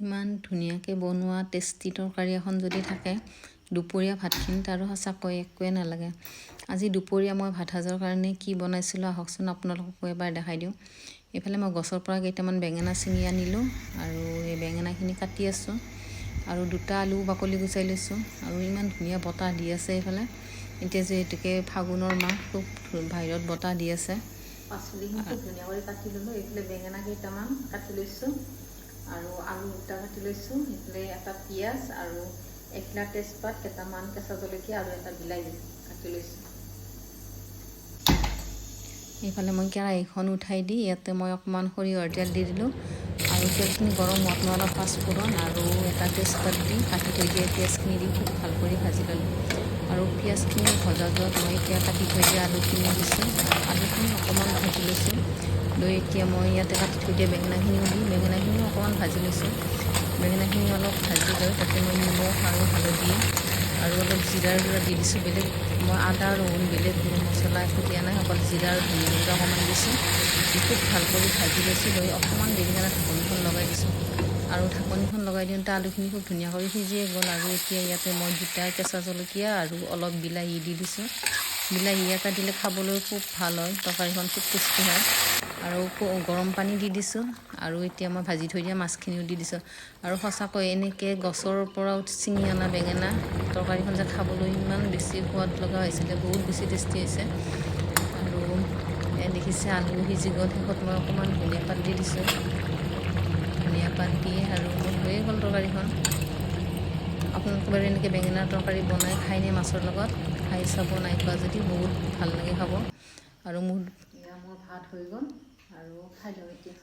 ইমান ধুনীয়াকৈ বনোৱা টেষ্টি তৰকাৰী এখন যদি থাকে দুপৰীয়া ভাতখিনিত আৰু সঁচাকৈ একোৱে নালাগে। আজি দুপৰীয়া মই ভাত সাজৰ কাৰণে কি বনাইছিলোঁ আহকচোন আপোনালোককো এবাৰ দেখাই দিওঁ। এইফালে মই গছৰ পৰা কেইটামান বেঙেনা ছিঙি আনিলোঁ আৰু এই বেঙেনাখিনি কাটি আছোঁ আৰু দুটা আলু বাকলি গুচাই লৈছোঁ। আৰু ইমান ধুনীয়া বতাহ দি আছে এইফালে, এতিয়া যিহেতুকে ফাগুনৰ মাহ, খুব বাহিৰত বতাহ দি আছে। পাচলিখিনি খুব ধুনীয়া কৰি কাটি ল'লোঁ। এইফালে বেঙেনা কেইটামান কাটি লৈছোঁ আৰু আলু দুটা কাটি লৈছোঁ। এইফালে এটা পিঁয়াজ আৰু একলা তেজপাত, কেইটামান কেঁচা জলকীয়া আৰু এটা বিলাহী কাটি লৈছোঁ। এইফালে মই কেৰাহীখন উঠাই দি ইয়াতে মই অকণমান সৰিয়হৰ তেল দি দিলোঁ আৰু তেলখিনি গৰম হোৱাত মই অলপ পাঁচফোৰণ আৰু এটা তেজপাত দি কাটি থৈ দিয়া পিঁয়াজখিনি দি খুব ভাল কৰি ভাজি ল'লোঁ। আৰু পিঁয়াজখিনি ভজা যোৱাত মই এতিয়া কাটি থৈ দিয়া আলুখিনি দিছোঁ। আলুখিনি অকণমান ভাজি লৈছোঁ। লৈ এতিয়া মই ইয়াতে কাটি থৈ দিয়া বেঙেনাখিনিও দি বেঙেনাখিনিও অকণমান ভাজি লৈছোঁ। বেঙেনাখিনি অলপ ভাজি লৈ তাতে মই নিমখ আৰু হালধি আৰু অলপ জিৰাৰ গুড়া দি দিছোঁ। বেলেগ মই আদা ৰহুন বেলেগ গৰম মছলা একো দিয়া নাই, অকল জিৰা আৰু ধনিয়া গুড়া অকণমান দিছোঁ। খুব ভাল কৰি ভাজি লৈছোঁ। লৈ অকণমান দেৰি কাৰণে ঢাকনিখন লগাই দিছোঁ আৰু ঢাকনিখন লগাই দিওঁতে আলুখিনি খুব ধুনীয়া কৰি সিজিয়ে গ'ল। আৰু এতিয়া ইয়াতে মই দুটা কেঁচা জলকীয়া আৰু অলপ বিলাহী দি দিছোঁ। বিলাহী এটা দিলে খাবলৈ খুব ভাল হয়, তৰকাৰীখন খুব টেষ্টি হয়। আৰু গৰম পানী দি দিছোঁ আৰু এতিয়া মই ভাজি থৈ দিয়া মাছখিনিও দি দিছোঁ। আৰু সঁচাকৈ এনেকৈ গছৰ পৰাও ছিঙি অনা বেঙেনা তৰকাৰীখন যে খাবলৈ ইমান বেছি সোৱাদ লগা হৈছিলে, বহুত বেছি টেষ্টি হৈছে। আৰু দেখিছে আলু সিজি গ'ল, শেষত মই অকণমান ধনিয়া পাত দি দিছোঁ। ধনিয়া পাত দি আৰু মোৰ হৈয়ে গ'ল তৰকাৰীখন। আপোনালোকে বাৰু এনেকৈ বেঙেনাৰ তৰকাৰী বনাই খায়নে মাছৰ লগত? খাই চাব, নাই খোৱা যদি বহুত ভাল লাগে খাব। আৰু মোৰ ভাত হৈ গ'ল আৰু খাই লওঁ এতিয়া।